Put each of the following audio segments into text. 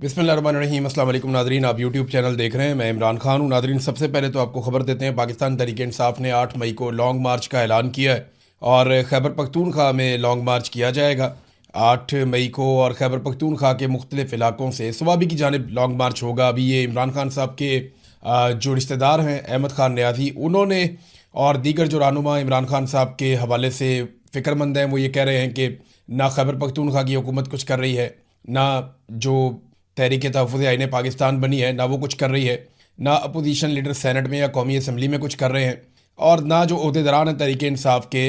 बिस्मिल्लाहिर्रहमानिर्रहीम। अस्सलाम वालेकुम नादरीन, आप यूट्यूब चैनल देख रहे हैं। मैं इमरान खान हूँ। नादरीन, सबसे पहले तो आपको खबर देते हैं, पाकिस्तान तहरीक-ए-इंसाफ ने 8 मई को लॉन्ग मार्च का ऐलान किया है और खैबर पख्तूनख्वा में लॉन्ग मार्च किया जाएगा 8 मई को। और खैबर पख्तूनख्वा के मुख्तलिफ इलाकों से स्वाबी की जानिब लॉन्ग मार्च होगा। अभी ये इमरान खान साहब के जो रिश्तेदार हैं अहमद खान न्याजी, उन्होंने और दीगर जो रहनुमा इमरान खान साहब के हवाले से फ़िक्रमंद हैं, वो ये कह रहे हैं कि ना खैबर पख्तूनख्वा की हुकूमत कुछ कर रही है, ना जो तहरीक तहफ़्फ़ुज़ आईन पाकिस्तान बनी है ना वो कुछ कर रही है, ना अपोजिशन लीडर सेनेट में या कौमी असम्बली में कुछ कर रहे हैं, और ना जो अहदेदारान हैं तहरीक इंसाफ के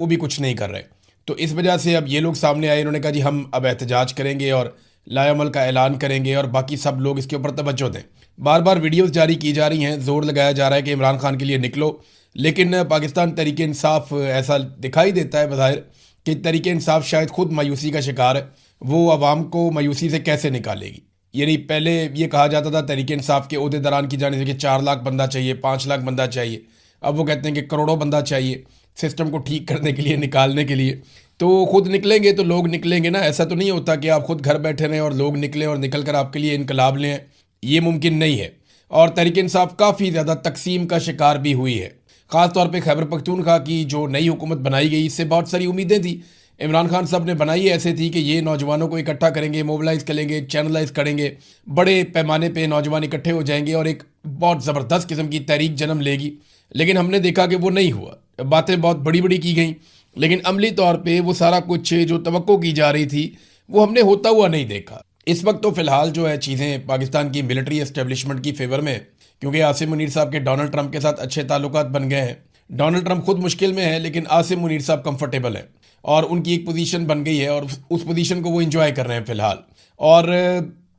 वो भी कुछ नहीं कर रहे। तो इस वजह से अब ये लोग सामने आए, इन्होंने कहा जी हम अब एहतजाज करेंगे और लाएअमल का ऐलान करेंगे और बाकी सब लोग इसके ऊपर तवज्जो दें। बार बार वीडियोज़ जारी की जा रही हैं, ज़ोर लगाया जा रहा है कि इमरान खान के लिए निकलो, लेकिन पाकिस्तान तहरीक इंसाफ ऐसा दिखाई देता है बज़ाहिर कि तहरीक इंसाफ शायद खुद मायूसी का शिकार है। वो आवाम को मायूसी से कैसे निकालेगी? यानी पहले ये कहा जाता था तहरीक इंसाफ के अहदेदारान की जाने से कि 4 लाख बंदा चाहिए, 5 लाख बंदा चाहिए, अब वो कहते हैं कि करोड़ों बंदा चाहिए सिस्टम को ठीक करने के लिए, निकालने के लिए। तो खुद निकलेंगे तो लोग निकलेंगे ना। ऐसा तो नहीं होता कि आप खुद घर बैठे रहें और लोग निकलें और निकल कर आपके लिए इनकलाब लें, ये मुमकिन नहीं है। और तहरीक इंसाफ काफ़ी ज़्यादा तकसीम का शिकार भी हुई है। ख़ास तौर पर खैबर पख्तूनख्वा की जो नई हुकूमत बनाई गई, इससे बहुत सारी उम्मीदें थी। इमरान खान साहब ने बनाई ऐसे थी कि ये नौजवानों को इकट्ठा करेंगे, मोबिलाइज़ करेंगे, चैनलाइज करेंगे, बड़े पैमाने पे नौजवान इकट्ठे हो जाएंगे और एक बहुत ज़बरदस्त किस्म की तहरीक जन्म लेगी। लेकिन हमने देखा कि वो नहीं हुआ। बातें बहुत बड़ी बड़ी की गई, लेकिन अमली तौर पे वो सारा कुछ जो तवक्को की जा रही थी वो हमने होता हुआ नहीं देखा। इस वक्त तो फ़िलहाल जो है चीज़ें पाकिस्तान की मिलिट्री एस्टेब्लिशमेंट की फेवर में, क्योंकि आसिम मुनीर साहब के डोनाल्ड ट्रंप के साथ अच्छे ताल्लुकात बन गए हैं। डोनाल्ड ट्रंप खुद मुश्किल में है, लेकिन आसिम मुनीर साहब कंफर्टेबल है और उनकी एक पोजीशन बन गई है और उस पोजीशन को वो एंजॉय कर रहे हैं फ़िलहाल। और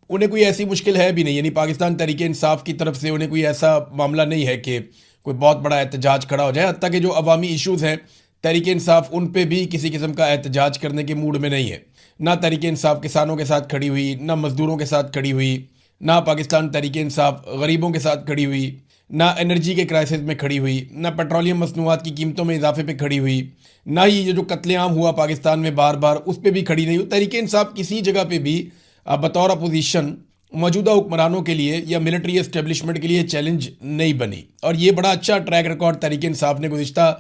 उन्हें कोई ऐसी मुश्किल है भी नहीं, यानी पाकिस्तान तहरीक इंसाफ की तरफ से उन्हें कोई ऐसा मामला नहीं है कि कोई बहुत बड़ा एहतजाज खड़ा हो जाए। हत्ता कि जो अवामी इशूज़ हैं तहरीक इंसाफ उन पे भी किसी किस्म का एहतजाज करने के मूड में नहीं है। ना तहरीक इंसाफ किसानों के साथ खड़ी हुई, ना मज़दूरों के साथ खड़ी हुई, ना पाकिस्तान तहरीक इंसाफ गरीबों के साथ खड़ी हुई, ना एनर्जी के क्राइसिस में खड़ी हुई, ना पेट्रोलियम मसनूआत की कीमतों में इजाफे पे खड़ी हुई, ना ही ये जो कत्लेआम हुआ पाकिस्तान में बार बार उस पर भी खड़ी नहीं हुई। तहरीक इंसाफ किसी जगह पे भी बतौर अपोजिशन मौजूदा हुक्मरानों के लिए या मिलिट्री एस्टेब्लिशमेंट के लिए चैलेंज नहीं बनी। और ये बड़ा अच्छा ट्रैक रिकॉर्ड तहरीक इंसाफ ने गुज़िश्ता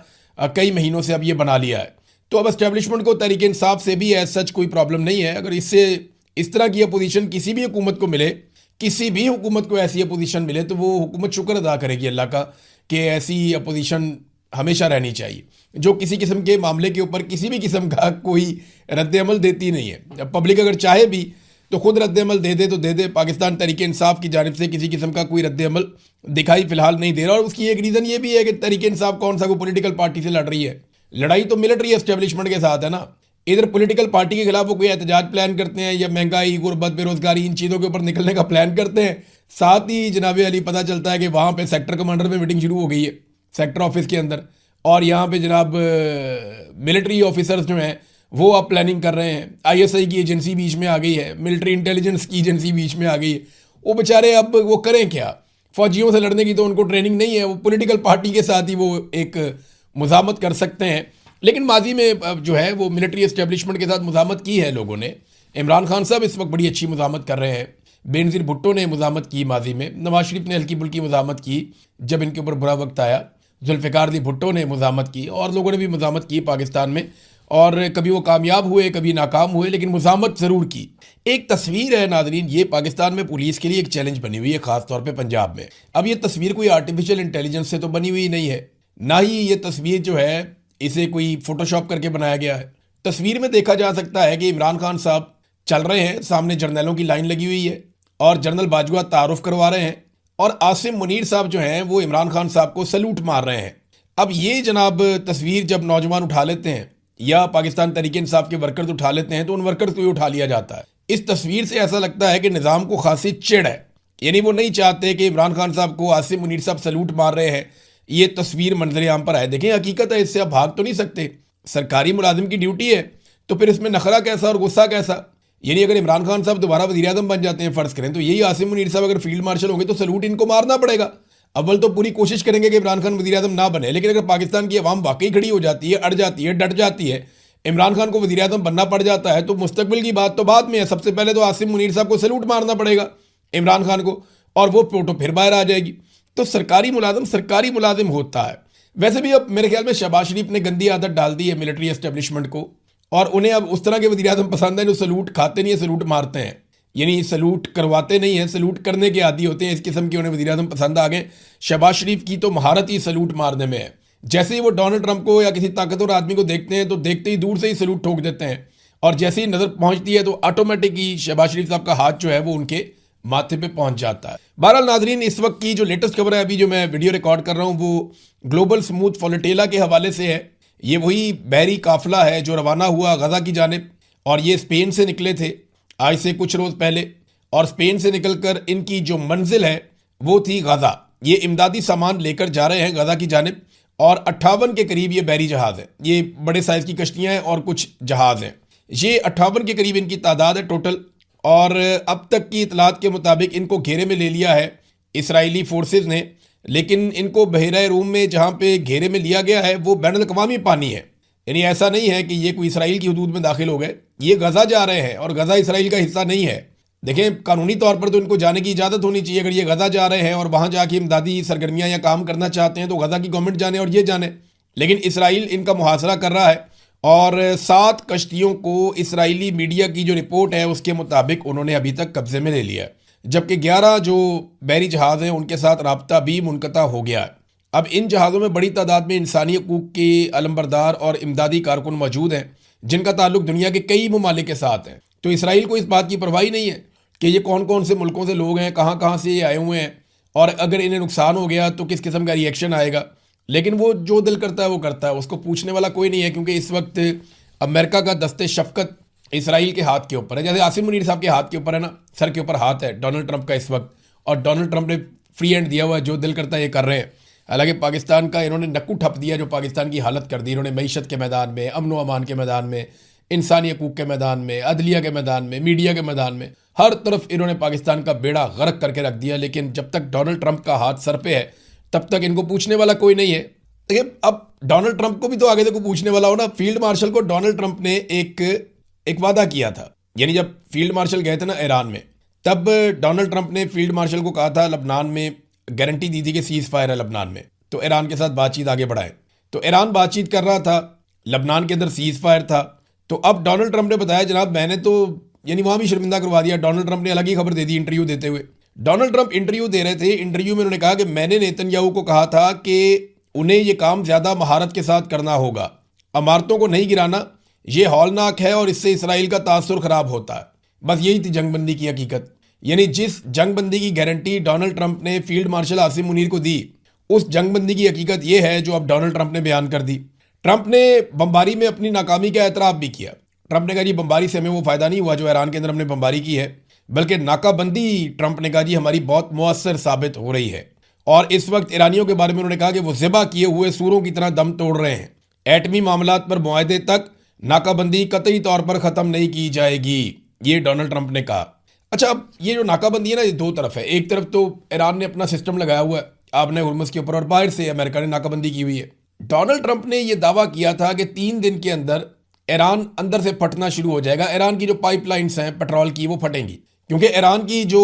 कई महीनों से अब ये बना लिया है। तो अब एस्टेब्लिशमेंट को तहरीक इंसाफ से भी एज सच कोई प्रॉब्लम नहीं है। अगर इससे इस तरह की अपोजिशन किसी भी हुकूमत को मिले, किसी भी हुकूमत को ऐसी अपोजिशन मिले, तो वो हुकूमत शुक्र अदा करेगी अल्लाह का कि ऐसी अपोजिशन हमेशा रहनी चाहिए जो किसी किस्म के मामले के ऊपर किसी भी किस्म का कोई रद्द-ए-अमल देती नहीं है। पब्लिक अगर चाहे भी तो खुद रद्द-ए-अमल दे दे तो दे दे। पाकिस्तान तहरीक इंसाफ की जानिब से किसी किस्म का कोई रद्द-ए-अमल दिखाई फिलहाल नहीं दे रहा। और उसकी एक रीज़न ये भी है कि तहरीक इंसाफ कौन सा कोई पॉलिटिकल पार्टी से लड़ रही है। लड़ाई तो मिलिट्री एस्टेब्लिशमेंट के साथ है ना। इधर पॉलिटिकल पार्टी के खिलाफ वो कोई एहतजाज प्लान करते हैं या महंगाई, गुर्बत, बेरोजगारी, इन चीज़ों के ऊपर निकलने का प्लान करते हैं। साथ ही जनाब अली पता चलता है कि वहाँ पे सेक्टर कमांडर में मीटिंग शुरू हो गई है सेक्टर ऑफिस के अंदर, और यहाँ पे जनाब मिलिट्री ऑफिसर्स जो हैं वो अब प्लानिंग कर रहे हैं। ISI की एजेंसी बीच में आ गई है, मिलिट्री इंटेलिजेंस की एजेंसी बीच में आ गई है। वो बेचारे अब वो करें क्या? फौजियों से लड़ने की तो उनको ट्रेनिंग नहीं है, वो पॉलिटिकल पार्टी के साथ ही वो एक मुज़ामत कर सकते हैं। लेकिन माजी में जो है वो मिलिट्री एस्टेब्लिशमेंट के साथ मुज़ामत की है लोगों ने। इमरान खान साहब इस वक्त बड़ी अच्छी मुज़ामत कर रहे हैं। बेनज़ीर भुट्टो ने मुज़ामत की माजी में, नवाज शरीफ ने हल्की फुल्की मुज़ामत की जब इनके ऊपर बुरा वक्त आया, जुल्फ़िकार अली भुट्टो ने मुज़ामत की और लोगों ने भी मुज़ामत की पाकिस्तान में। और कभी वो कामयाब हुए, कभी नाकाम हुए, लेकिन मुज़ामत ज़रूर की। एक तस्वीर है नाज़रीन, ये पाकिस्तान में पुलिस के लिए एक चैलेंज बनी हुई है, ख़ास तौर पे पंजाब में। अब ये तस्वीर कोई आर्टिफिशियल इंटेलिजेंस से तो बनी हुई नहीं है, ना ही ये तस्वीर जो है इसे कोई फोटोशॉप करके बनाया गया है। तस्वीर में देखा जा सकता है कि इमरान खान साहब चल रहे हैं, सामने जर्नलों की लाइन लगी हुई है और जनरल बाजवा तारुफ करवा रहे हैं, और आसिम मुनीर साहब जो हैं वो इमरान खान साहब को सैल्यूट मार रहे हैं। अब ये जनाब तस्वीर जब नौजवान उठा लेते हैं या पाकिस्तान तहरीक इंसाफ के वर्कर्स उठा लेते हैं तो उन वर्कर्स को ही उठा लिया जाता है। इस तस्वीर से ऐसा लगता है कि निज़ाम को खासी चिढ़ है, यानी वो नहीं चाहते कि इमरान खान साहब को आसिम मुनीर साहब सैल्यूट मार रहे हैं, ये तस्वीर मंजर आम पर आए। देखें, हकीकत है, इससे आप भाग तो नहीं सकते। सरकारी मुलाजिम की ड्यूटी है, तो फिर इसमें नखरा कैसा और गुस्सा कैसा? यानी अगर इमरान खान साहब दोबारा वज़ीर आज़म बन जाते हैं फ़र्ज़ करें, तो यही आसिम मुनीर साहब अगर फील्ड मार्शल होंगे तो सैल्यूट इनको मारना पड़ेगा। अव्वल तो पूरी कोशिश करेंगे कि इमरान खान वज़ीर आज़म ना बने, लेकिन अगर पाकिस्तान की अवाम वाकई खड़ी हो जाती है, अड़ जाती है, डट जाती है, इमरान खान को वज़ीर आज़म बनना पड़ जाता है तो मुस्तकबिल की बात तो बाद में है। सबसे पहले तो आसिम मुनीर साहब को सैल्यूट मारना पड़ेगा इमरान खान को, और वो फोटो फिर बाहर आ जाएगी। तो सरकारी मुलाजिम होता है। वैसे भी अब मेरे ख्याल में शहबाज शरीफ ने गंदी आदत डाल दी है मिलिट्री एस्टेब्लिशमेंट को, और उन्हें अब उस तरह के वज़ीर आज़म पसंद है जो सैल्यूट खाते नहीं है, सैल्यूट मारते हैं। यानी सैल्यूट करवाते नहीं हैं, सैल्यूट करने के आदी होते हैं। इस किस्म के उन्हें वज़ीर आज़म पसंद आ गए। शहबाज शरीफ की तो महारत ही सैल्यूट मारने में है। जैसे ही वो डोनाल्ड ट्रंप को या किसी ताकतवर आदमी को देखते हैं तो देखते ही दूर से ही सैल्यूट ठोक देते हैं, और जैसे ही नज़र पहुंचती है तो ऑटोमेटिक ही शहबाज शरीफ साहब का हाथ जो है वो उनके माथे पे पहुंच जाता है। बहरहाल नाजरीन, इस वक्त की जो लेटेस्ट खबर है, अभी जो मैं वीडियो रिकॉर्ड कर रहा हूं, वो ग्लोबल स्मूथ फ्लोटिला के हवाले से है। ये वही बहरी काफिला है जो रवाना हुआ गजा की जानिब, और ये स्पेन से निकले थे आज से कुछ रोज़ पहले, और स्पेन से निकलकर इनकी जो मंजिल है वो थी गजा। ये इमदादी सामान लेकर जा रहे हैं गजा की जानिब, और 58 के करीब ये बहरी जहाज़ है। ये बड़े साइज़ की कश्तियाँ हैं और कुछ जहाज़ हैं। ये 58 के करीब इनकी तादाद है टोटल, और अब तक की इतलात के मुताबिक इनको घेरे में ले लिया है इसराइली फोर्सेस ने। लेकिन इनको बहरा रूम में जहाँ पे घेरे में लिया गया है वो बैनुल अक़वामी पानी है। यानी ऐसा नहीं है कि ये कोई इसराइल की हदूद में दाखिल हो गए, ये गजा जा रहे हैं, और गजा इसराइल का हिस्सा नहीं है। देखें, कानूनी तौर पर तो इनको जाने की इजाज़त होनी चाहिए। अगर ये गजा जा रहे हैं और वहाँ जाके इमदादी सरगर्मियाँ या काम करना चाहते हैं तो गजा की गवर्नमेंट जाने और ये जाने। लेकिन इसराइल इनका मुहासरा कर रहा है, और 7 कश्तियों को इसराइली मीडिया की जो रिपोर्ट है उसके मुताबिक उन्होंने अभी तक कब्जे में ले लिया है, जबकि 11 जो बहरी जहाज़ हैं उनके साथ राब्ता भी मुनक़ता हो गया है। अब इन जहाज़ों में बड़ी तादाद में इंसानी हकूक़ के अलमबरदार और इमदादी कारकुन मौजूद हैं जिनका ताल्लुक दुनिया के कई ममालिक के साथ है। तो इसराइल को इस बात की परवाह नहीं है कि ये कौन कौन से मुल्कों से लोग हैं, कहाँ कहाँ से ये आए हुए हैं, और अगर इन्हें नुकसान हो गया तो किस किस्म का रिएक्शन आएगा। लेकिन वो जो दिल करता है वो करता है, उसको पूछने वाला कोई नहीं है, क्योंकि इस वक्त अमेरिका का दस्ते शफकत इसराइल के हाथ के ऊपर है। जैसे आसिम मुनीर साहब के हाथ के ऊपर है ना, सर के ऊपर हाथ है डोनाल्ड ट्रंप का इस वक्त, और डोनाल्ड ट्रंप ने फ्री हैंड दिया हुआ है, जो दिल करता है ये कर रहे हैं। हालांकि पाकिस्तान का इन्होंने नक्कू ठप दिया, जो पाकिस्तान की हालत कर दी इन्होंने मईशत के मैदान में, अमन व अमान के मैदान में, इंसानी हकूक़ के मैदान में, अदलिया के मैदान में, मीडिया के मैदान में, हर तरफ इन्होंने पाकिस्तान का बेड़ा गर्क करके रख दिया। लेकिन जब तक डोनाल्ड ट्रंप का हाथ सर पे है तब तक इनको पूछने वाला कोई नहीं है। देखिए, अब डोनाल्ड ट्रंप को भी तो आगे देखो पूछने वाला हो ना। फील्ड मार्शल को डोनाल्ड ट्रंप ने एक वादा किया था। यानी जब फील्ड मार्शल गए थे ना ईरान में, तब डोनाल्ड ट्रंप ने फील्ड मार्शल को कहा था, लबनान में गारंटी दी थी कि सीज फायर है लबनान में, तो ईरान के साथ बातचीत आगे बढ़ाए। तो ईरान बातचीत कर रहा था, लबनान के अंदर सीज फायर था। तो अब डोनाल्ड ट्रंप ने बताया, जनाब मैंने तो यानी वहाँ भी शर्मिंदा करवा दिया। डोनाल्ड ट्रंप ने अलग ही खबर दे दी इंटरव्यू देते हुए। डोनाल्ड ट्रंप इंटरव्यू दे रहे थे, इंटरव्यू में उन्होंने कहा कि मैंने नेतन्याहू को कहा था कि उन्हें ये काम ज़्यादा महारत के साथ करना होगा, इमारतों को नहीं गिराना, ये हौलनाक है और इससे इसराइल का तासुर ख़राब होता है। बस यही थी जंगबंदी की हकीकत। यानी जिस जंगबंदी की गारंटी डोनाल्ड ट्रंप ने फील्ड मार्शल आसिम मुनीर को दी, उस जंगबंदी की हकीकत यह है जो अब डोनाल्ड ट्रंप ने बयान कर दी। ट्रंप ने बमबारी में अपनी नाकामी का एतराफ़ भी किया। ट्रंप ने कहा जी बमबारी से हमें वो फ़ायदा नहीं हुआ जो ईरान के अंदर हमने बमबारी की है, बल्कि नाकाबंदी ट्रंप ने कहा जी हमारी बहुत मुअस्सर साबित हो रही है। और इस वक्त ईरानियों के बारे में उन्होंने कहा कि वो ज़िबा किए हुए सूरों की तरह दम तोड़ रहे हैं। एटमी मामलात पर मुआहदे तक नाकाबंदी कतई तौर पर ख़त्म नहीं की जाएगी, ये डोनाल्ड ट्रंप ने कहा। अच्छा, अब ये जो नाकाबंदी है ना, ये दो तरफ है। एक तरफ तो ईरान ने अपना सिस्टम लगाया हुआ है आपने हुर्मुज़ के ऊपर, और बाहर से अमेरिका ने नाकाबंदी की हुई है। डोनाल्ड ट्रंप ने यह दावा किया था कि 3 दिन के अंदर ईरान अंदर से फटना शुरू हो जाएगा। ईरान की जो पाइपलाइंस हैं पेट्रोल की वो फटेंगी, क्योंकि ईरान की जो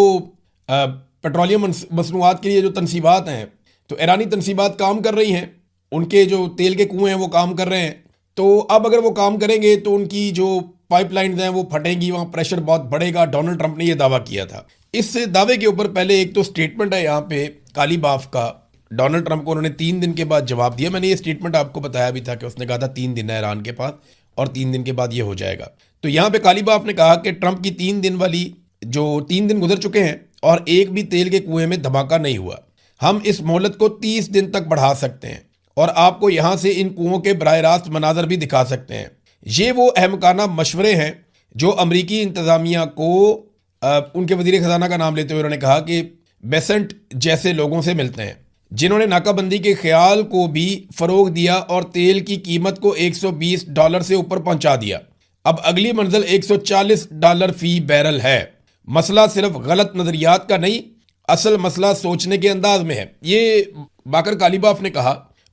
पेट्रोलियम मसनूआत के लिए जो तनसीबात हैं, तो ईरानी तनसीबात काम कर रही हैं, उनके जो तेल के कुएँ हैं वो काम कर रहे हैं। तो अब अगर वो काम करेंगे तो उनकी जो पाइपलाइंस हैं वो फटेंगी, वहाँ प्रेशर बहुत बढ़ेगा। डोनाल्ड ट्रंप ने यह दावा किया था। इस दावे के ऊपर पहले एक तो स्टेटमेंट है यहाँ पे काली बाफ का, डोनाल्ड ट्रंप को उन्होंने 3 दिन के बाद जवाब दिया। मैंने ये स्टेटमेंट आपको बताया भी था कि उसने कहा था 3 दिन है ईरान के पास और 3 दिन के बाद ये हो जाएगा। तो यहाँ पे काली बाफ ने कहा कि ट्रंप की 3 दिन वाली, जो 3 दिन गुजर चुके हैं और एक भी तेल के कुएं में धमाका नहीं हुआ, हम इस मोहलत को 30 दिन तक बढ़ा सकते हैं और आपको यहाँ से इन कुओं के बराह रास्त मनाजर भी दिखा सकते हैं। ये वो अहमकाना मशवरे हैं जो अमरीकी इंतज़ामिया को उनके वज़ीर ख़जाना का नाम लेते हुए उन्होंने कहा कि बेसेंट जैसे लोगों से मिलते हैं, जिन्होंने नाकाबंदी के ख्याल को भी फ़रोग दिया और तेल की कीमत को $120 से ऊपर पहुंचा दिया। अब अगली मंजिल $140 फी बैरल है। मसला सिर्फ गलत नज़रियात का नहीं, असल मसला सोचने के अंदाज में है। ये बाकर कालीबाफ ने कहा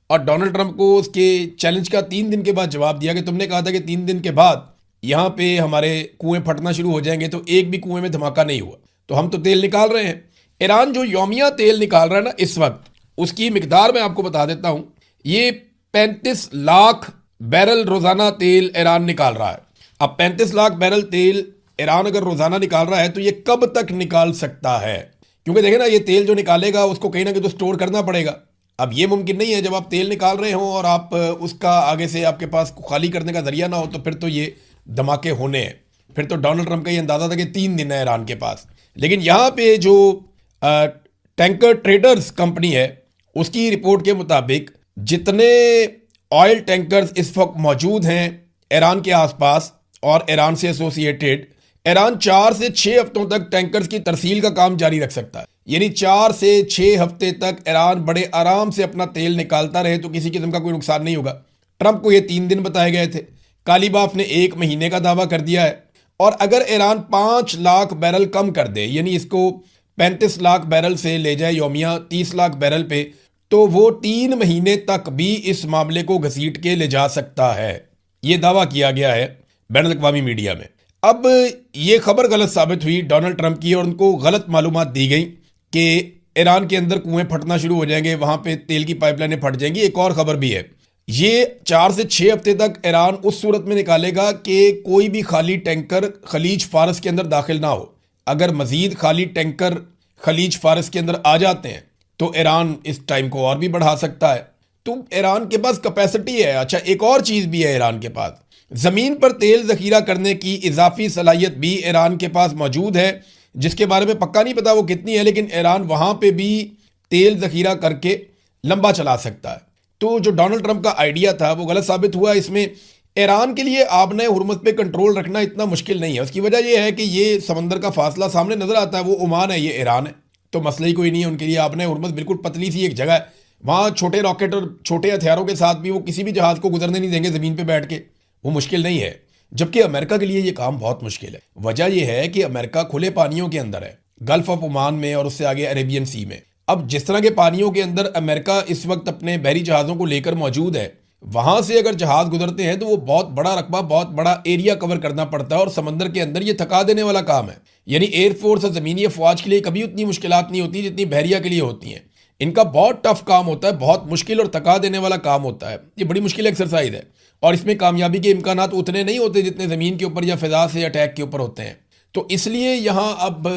और डोनाल्ड ट्रंप को उसके चैलेंज का 3 दिन के बाद जवाब दिया कि तुमने कहा था कि 3 दिन के बाद यहाँ पे हमारे कुएं फटना शुरू हो जाएंगे, तो एक भी कुएं में धमाका नहीं हुआ, तो हम तो तेल निकाल रहे हैं। ईरान जो यौमिया तेल निकाल रहा है ना इस वक्त, उसकी मिकदार मैं आपको बता देता हूं। ये 35 लाख बैरल रोजाना तेल ईरान निकाल रहा है। अब 35 लाख बैरल तेल ईरान अगर रोजाना निकाल रहा है तो ये कब तक निकाल सकता है? क्योंकि देखे ना, ये तेल जो निकालेगा उसको कहीं ना कहीं तो स्टोर करना पड़ेगा। अब ये मुमकिन नहीं है जब आप तेल निकाल रहे हो और आप उसका आगे से आपके पास खाली करने का जरिया ना हो, तो फिर तो ये धमाके होने हैं। फिर तो डोनाल्ड ट्रंप का ये अंदाजा था कि 3 दिन है ईरान के पास। लेकिन यहाँ पे जो टैंकर ट्रेडर्स कंपनी है उसकी रिपोर्ट के मुताबिक जितने ऑयल टैंकर्स इस वक्त मौजूद हैं ईरान के आसपास और ईरान से एसोसिएटेड, ईरान 4 से 6 हफ्तों तक टैंकर्स की तरसील का काम जारी रख सकता है। यानी 4 से 6 हफ्ते तक ईरान बड़े आराम से अपना तेल निकालता रहे तो किसी किस्म का कोई नुकसान नहीं होगा। ट्रंप को ये 3 दिन बताए गए थे, कालीबाफ ने 1 महीने का दावा कर दिया है। और अगर ईरान 5 लाख बैरल कम कर दे, यानी इसको 35 लाख बैरल से ले जाए यौमिया 30 लाख बैरल पे, तो वो 3 महीने तक भी इस मामले को घसीट के ले जा सकता है। ये दावा किया गया है बैनुल अक़वामी मीडिया में। अब ये खबर गलत साबित हुई डोनाल्ड ट्रंप की और उनको गलत मालूमात दी गई कि ईरान के अंदर कुएं फटना शुरू हो जाएंगे, वहां पे तेल की पाइपलाइनें फट जाएंगी। एक और खबर भी है, ये 4 से 6 हफ्ते तक ईरान उस सूरत में निकालेगा कि कोई भी खाली टैंकर खलीज फारस के अंदर दाखिल ना हो। अगर मजीद खाली टैंकर खलीज फारस के अंदर आ जाते हैं तो ईरान इस टाइम को और भी बढ़ा सकता है। तो ईरान के पास कैपेसिटी है। अच्छा, एक और चीज भी है ईरान के पास, जमीन पर तेल जखीरा करने की इजाफी सलाहियत भी ईरान के पास मौजूद है, जिसके बारे में पक्का नहीं पता वो कितनी है, लेकिन ईरान वहां पे भी तेल जखीरा करके लंबा चला सकता है। तो जो डोनाल्ड ट्रंप का आइडिया था वो गलत साबित हुआ। इसमें ईरान के लिए आबने हुर्मुज़ पे कंट्रोल रखना इतना मुश्किल नहीं है। उसकी वजह यह है कि ये समंदर का फासला सामने नजर आता है, वो ओमान है, ये ईरान है, तो मसला ही कोई नहीं है उनके लिए। आबने हुर्मुज़ बिल्कुल पतली सी एक जगह है, वहां छोटे रॉकेट और छोटे हथियारों के साथ भी वो किसी भी जहाज को गुजरने नहीं देंगे जमीन पर बैठ के, वो मुश्किल नहीं है। जबकि अमेरिका के लिए ये काम बहुत मुश्किल है। वजह यह है कि अमेरिका खुले पानियों के अंदर है, गल्फ ऑफ ओमान में और उससे आगे अरेबियन सी में। अब जिस तरह के पानियों के अंदर अमेरिका इस वक्त अपने बहरी जहाज़ों को लेकर मौजूद है, वहां से अगर जहाज गुजरते हैं तो वो बहुत बड़ा रकबा, बहुत बड़ा एरिया कवर करना पड़ता है और समंदर के अंदर ये थका देने वाला काम है। यानी एयरफोर्स और ज़मीनी अफवाज के लिए कभी उतनी मुश्किलात नहीं होती जितनी बहरिया के लिए होती हैं। इनका बहुत टफ काम होता है, बहुत मुश्किल और थका देने वाला काम होता है। ये बड़ी मुश्किल एक्सरसाइज है और इसमें कामयाबी के इम्कानात उतने नहीं होते जितने ज़मीन के ऊपर या फिजा से अटैक के ऊपर होते हैं। तो इसलिए यहाँ अब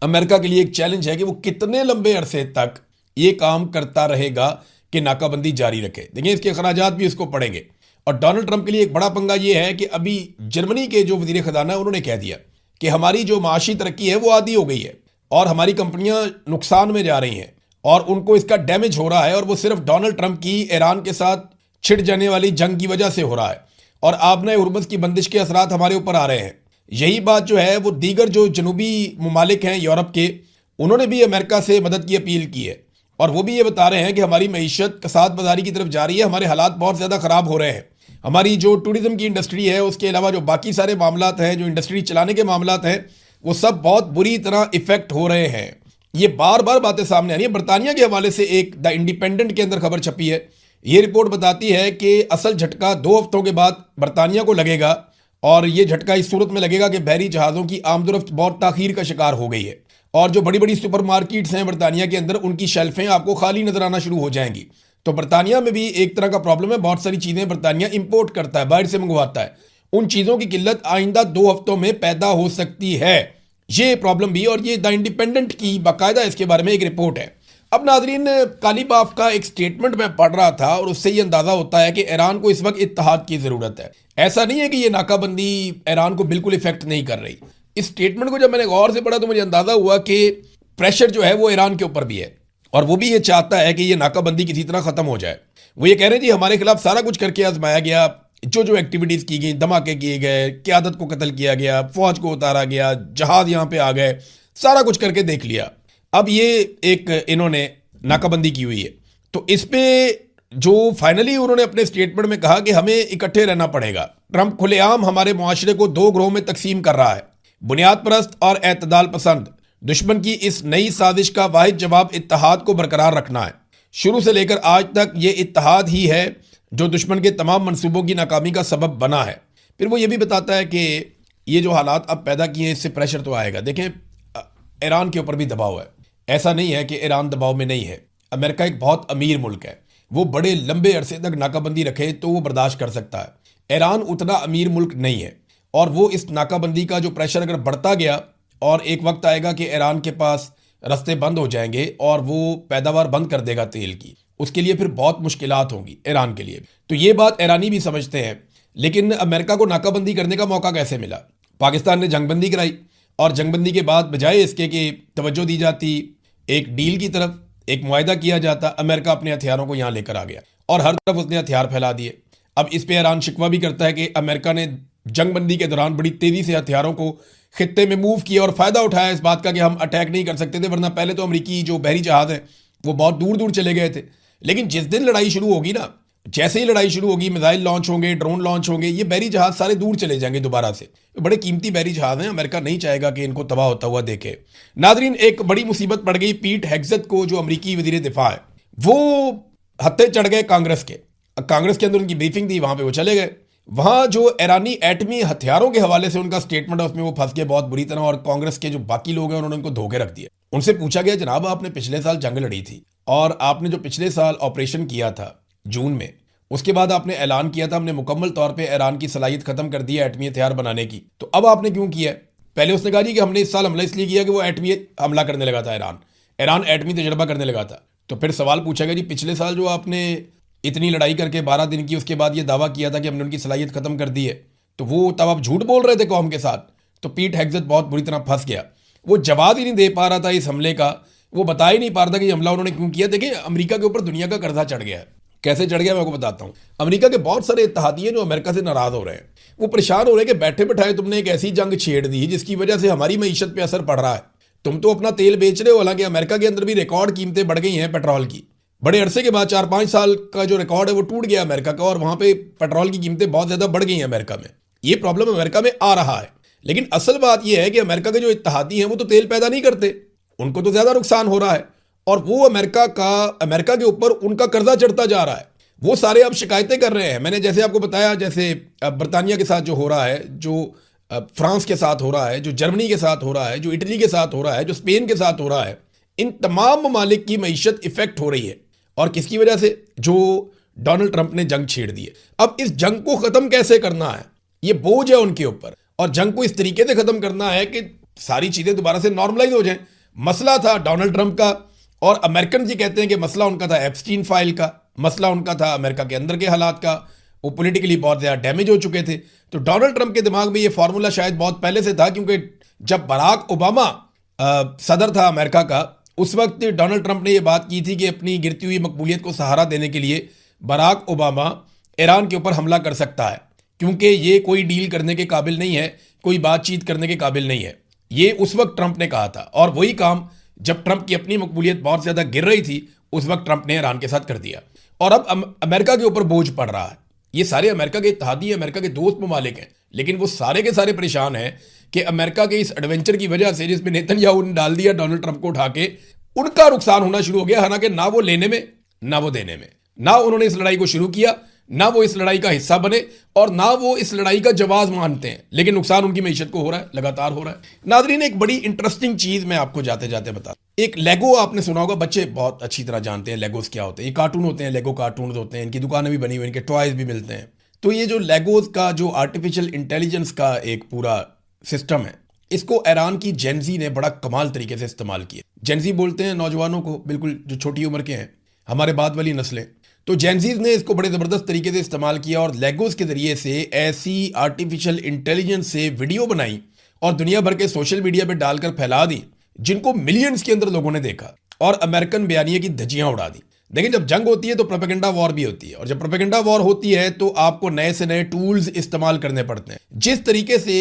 अमेरिका के लिए एक चैलेंज है कि वो कितने लंबे अरसे तक ये काम करता रहेगा कि नाकाबंदी जारी रखे। देखिए, इसके अखराजात भी इसको पड़ेंगे। और डोनाल्ड ट्रंप के लिए एक बड़ा पंगा ये है कि अभी जर्मनी के जो वजीर खजाना है उन्होंने कह दिया कि हमारी जो माशी तरक्की है वो आधी हो गई है और हमारी कंपनियां नुकसान में जा रही हैं और उनको इसका डैमेज हो रहा है, और वो सिर्फ डोनाल्ड ट्रंप की ईरान के साथ छिड़ जाने वाली जंग की वजह से हो रहा है और आबने हुर्मुज़ की बंदिश के असरात हमारे ऊपर आ रहे हैं। यही बात जो है वो दीगर जो जनूबी ममालिक हैं यूरोप के, उन्होंने भी अमेरिका से मदद की अपील की है और वो भी ये बता रहे हैं कि हमारी मईशत कसाद बाजारी की तरफ जा रही है, हमारे हालात बहुत ज़्यादा ख़राब हो रहे हैं। हमारी जो टूरिज्म की इंडस्ट्री है, उसके अलावा जो बाकी सारे मामलात हैं, जो इंडस्ट्री चलाने के मामलात हैं, वो सब बहुत बुरी तरह इफेक्ट हो रहे हैं। ये बार बार बातें सामने आ रही है। बरतानिया के हवाले से एक द इंडिपेंडेंट के अंदर खबर छपी है। ये रिपोर्ट बताती है कि असल झटका 2 हफ्तों के बाद बरतानिया को लगेगा और ये झटका इस सूरत में लगेगा कि बहरी जहाज़ों की आमदोरफ्त बहुत ताखीर का शिकार हो गई है और जो बड़ी बड़ी सुपर मार्केट्स हैं बरतानिया के अंदर, उनकी शेल्फें आपको खाली नजर आना शुरू हो जाएंगी। तो बरतानिया में भी एक तरह का प्रॉब्लम है, बहुत सारी चीज़ें बरतानिया इंपोर्ट करता है, बाहर से मंगवाता है। उन चीज़ों की किल्लत आइंदा 2 हफ्तों में पैदा हो सकती है, ये प्रॉब्लम भी। और ये द इंडिपेंडेंट की बाकायदा इसके बारे में एक रिपोर्ट है। अब नाजरीन, कालीबाफ का एक स्टेटमेंट मैं पढ़ रहा था और उससे ये अंदाजा होता है कि ईरान को इस वक्त इत्तेहाद की जरूरत है। ऐसा नहीं है कि ये नाकाबंदी ईरान को बिल्कुल इफेक्ट नहीं कर रही। इस स्टेटमेंट को जब मैंने गौर से पढ़ा तो मुझे अंदाजा हुआ कि प्रेशर जो है वो ईरान के ऊपर भी है और वो भी ये चाहता है कि ये नाकाबंदी किसी तरह खत्म हो जाए। वो ये कह रहे हैं जी हमारे खिलाफ सारा कुछ करके आजमाया गया, जो जो एक्टिविटीज की गई, धमाके किए गए, क़यादत को कत्ल किया गया, फौज को उतारा गया, जहाज यहाँ पे आ गए, सारा कुछ करके देख लिया। अब ये एक इन्होंने नाकाबंदी की हुई है। तो इस पे जो फाइनली उन्होंने अपने स्टेटमेंट में कहा कि हमें इकट्ठे रहना पड़ेगा। ट्रंप खुलेआम हमारे मुआशरे को 2 ग्रोह में तकसीम कर रहा है, बुनियाद परस्त और एतदाल पसंद। दुश्मन की इस नई साजिश का वाहिद जवाब इत्तेहाद को बरकरार रखना है। शुरू से लेकर आज तक ये इत्तेहाद ही है जो दुश्मन के तमाम मंसूबों की नाकामी का सबब बना है। फिर वो ये भी बताता है कि ये जो हालात अब पैदा किए हैं इससे प्रेशर तो आएगा। देखें, ईरान के ऊपर भी दबाव है, ऐसा नहीं है कि ईरान दबाव में नहीं है। अमेरिका एक बहुत अमीर मुल्क है, वो बड़े लंबे अरसे तक नाकाबंदी रखे तो वो बर्दाश्त कर सकता है। ईरान उतना अमीर मुल्क नहीं है और वो इस नाकाबंदी का जो प्रेशर अगर बढ़ता गया और एक वक्त आएगा कि ईरान के पास रास्ते बंद हो जाएंगे और वो पैदावार बंद कर देगा तेल की, उसके लिए फिर बहुत मुश्किलात होंगी ईरान के लिए। तो ये बात ईरानी भी समझते हैं। लेकिन अमेरिका को नाकाबंदी करने का मौका कैसे मिला? पाकिस्तान ने जंगबंदी कराई और जंगबंदी के बाद बजाय इसके कि तवज्जो दी जाती एक डील की तरफ, एक मुआहदा किया जाता, अमेरिका अपने हथियारों को यहाँ लेकर आ गया और हर तरफ उसने हथियार फैला दिए। अब इस पे ईरान शिकवा भी करता है कि अमेरिका ने जंगबंदी के दौरान बड़ी तेजी से हथियारों को खित्ते में मूव किया और फायदा उठाया इस बात का कि हम अटैक नहीं कर सकते थे, वरना पहले तो अमेरिकी जो बहरी जहाज है वो बहुत दूर दूर चले गए थे। लेकिन जिस दिन लड़ाई शुरू होगी ना, जैसे ही लड़ाई शुरू होगी, मिसाइल लॉन्च होंगे, ड्रोन लॉन्च होंगे, ये बहरी जहाज सारे दूर चले जाएंगे दोबारा से। बड़े कीमती बहरी जहाज हैं, अमेरिका नहीं चाहेगा कि इनको तबाह होता हुआ देखे। नाजरीन, एक बड़ी मुसीबत पड़ गई पीट हेग्सेथ को, जो अमरीकी वजीर दिफा है। वो हत्थे चढ़ गए कांग्रेस के। कांग्रेस के अंदर उनकी ब्रीफिंग थी, वहां पे वो चले गए। वहां जो ईरानी एटमी हथियारों के हवाले से उनका स्टेटमेंट है उसमें वो फंस गए बहुत बुरी तरह और कांग्रेस के जो बाकी लोग हैं उन्होंने उनको धोखे रख दिया। उनसे पूछा गया, जनाब आपने पिछले साल जंग लड़ी थी और आपने जो पिछले साल ऑपरेशन किया था जून में, उसके बाद आपने ऐलान किया था हमने मुकम्मल तौर पे ईरान की सलाहियत खत्म कर दी है एटमी हथियार बनाने की, तो अब आपने क्यों किया है? पहले उसने कहा जी कि हमने इस साल हमला इसलिए किया कि वो एटमी हमला करने लगा था, ईरान एटमी तजर्बा करने लगा था। तो फिर सवाल पूछा गया जी पिछले साल जो आपने इतनी लड़ाई करके 12 दिन की, उसके बाद ये दावा किया था कि हमने उनकी सलाहियत खत्म कर दी है, तो वो तब आप झूठ बोल रहे थे कौम के साथ। तो पीट हेग्सेथ बहुत बुरी तरह फंस गया। वो जवाब ही नहीं दे पा रहा था इस हमले का, वो बता ही नहीं पा रहा था कि हमला उन्होंने क्यों किया। देखिए, अमेरिका के ऊपर दुनिया का कर्जा चढ़ गया है। कैसे चढ़ गया मैं आपको बताता हूं। अमेरिका के बहुत सारे इत्तेहादी जो अमेरिका से नाराज हो रहे हैं, वो परेशान हो रहे हैं कि बैठे बैठाए तुमने एक ऐसी जंग छेड़ दी जिसकी वजह से हमारी मईशत पे असर पड़ रहा है। तुम तो अपना तेल बेच रहे हो, हालांकि अमेरिका के अंदर भी रिकॉर्ड कीमतें बढ़ गई हैं पेट्रोल की। बड़े अरसे के बाद 4-5 साल का जो रिकॉर्ड है वो टूट गया अमेरिका का और वहां पे पेट्रोल की कीमतें बहुत ज्यादा बढ़ गई हैं अमेरिका में। ये प्रॉब्लम अमेरिका में आ रहा है। लेकिन असल बात यह है कि अमेरिका के जो इत्तेहादी हैं वो तो तेल पैदा नहीं करते, उनको तो ज्यादा नुकसान हो रहा है और वो अमेरिका के ऊपर उनका कर्जा चढ़ता जा रहा है। वो सारे अब शिकायतें कर रहे हैं। मैंने जैसे आपको बताया, जैसे बरतानिया के साथ जो हो रहा है, जो फ्रांस के साथ हो रहा है, जो जर्मनी के साथ हो रहा है, जो इटली के साथ हो रहा है, जो स्पेन के साथ हो रहा है, इन तमाम ममालिक की मईशत इफेक्ट हो रही है। और किसकी वजह से? जो डोनाल्ड ट्रंप ने जंग छेड़ दी है। अब इस जंग को खत्म कैसे करना है, ये बोझ है उनके ऊपर, और जंग को इस तरीके से खत्म करना है कि सारी चीजें दोबारा से नॉर्मलाइज हो जाएं। मसला था डोनाल्ड ट्रंप का, और अमेरिकन जी कहते हैं कि मसला उनका था एप्स्टीन फाइल का, मसला उनका था अमेरिका के अंदर के हालात का। वो पॉलिटिकली बहुत ज्यादा डैमेज हो चुके थे। तो डोनाल्ड ट्रंप के दिमाग में ये फॉर्मूला शायद बहुत पहले से था, क्योंकि जब बराक ओबामा सदर था अमेरिका का, उस वक्त डोनाल्ड ट्रंप ने यह बात की थी कि अपनी गिरती हुई मकबूलियत को सहारा देने के लिए बराक ओबामा ईरान के ऊपर हमला कर सकता है, क्योंकि ये कोई डील करने के काबिल नहीं है, कोई बातचीत करने के काबिल नहीं है। ये उस वक्त ट्रंप ने कहा था, और वही काम जब ट्रंप की अपनी मकबूलियत बहुत ज्यादा गिर रही थी उस वक्त ट्रंप ने ईरान के साथ कर दिया। और अब अमेरिका के ऊपर बोझ पड़ रहा है। ये सारे अमेरिका के इत्तेहादी, अमेरिका के दोस्त ममालिक हैं, लेकिन वो सारे के सारे परेशान हैं कि अमेरिका के इस एडवेंचर की वजह से, जिसमें नेतन्याहू ने डाल दिया डोनाल्ड ट्रंप को उठा के, उनका नुकसान होना शुरू हो गया। हालांकि ना वो लेने में ना वो देने में, ना उन्होंने इस लड़ाई को शुरू किया, ना वो इस लड़ाई का हिस्सा बने, और ना वो इस लड़ाई का जवाब मानते हैं, लेकिन नुकसान उनकी मईशत को हो रहा है, लगातार हो रहा है। नाजरीन, एक बड़ी इंटरेस्टिंग चीज मैं आपको जाते जाते बता, एक लेगो आपने सुना होगा, बच्चे बहुत अच्छी तरह जानते हैं लेगोस क्या होते हैं। ये कार्टून होते हैं, लेगो कार्टून होते हैं, इनकी दुकानें भी बनी हुई, इनके टॉयज भी मिलते हैं। तो ये जो लेगोस का जो आर्टिफिशियल इंटेलिजेंस का एक पूरा सिस्टम है, इसको ईरान की जेनजी ने बड़ा कमाल तरीके से इस्तेमाल किया। जेनजी बोलते हैं नौजवानों को, बिल्कुल जो छोटी उम्र के हैं, हमारे बाद वाली नस्लें। तो जेनजीज ने इसको बड़े ज़बरदस्त तरीके से इस्तेमाल किया और लेगोस के ज़रिए से ऐसी आर्टिफिशियल इंटेलिजेंस से वीडियो बनाई और दुनिया भर के सोशल मीडिया पे डालकर फैला दी, जिनको मिलियंस के अंदर लोगों ने देखा और अमेरिकन बयानिए की धज्जियां उड़ा दी। देखिए, जब जंग होती है तो प्रोपेगेंडा वॉर भी होती है, और जब प्रोपेगेंडा वॉर होती है तो आपको नए से नए टूल्स इस्तेमाल करने पड़ते हैं। जिस तरीके से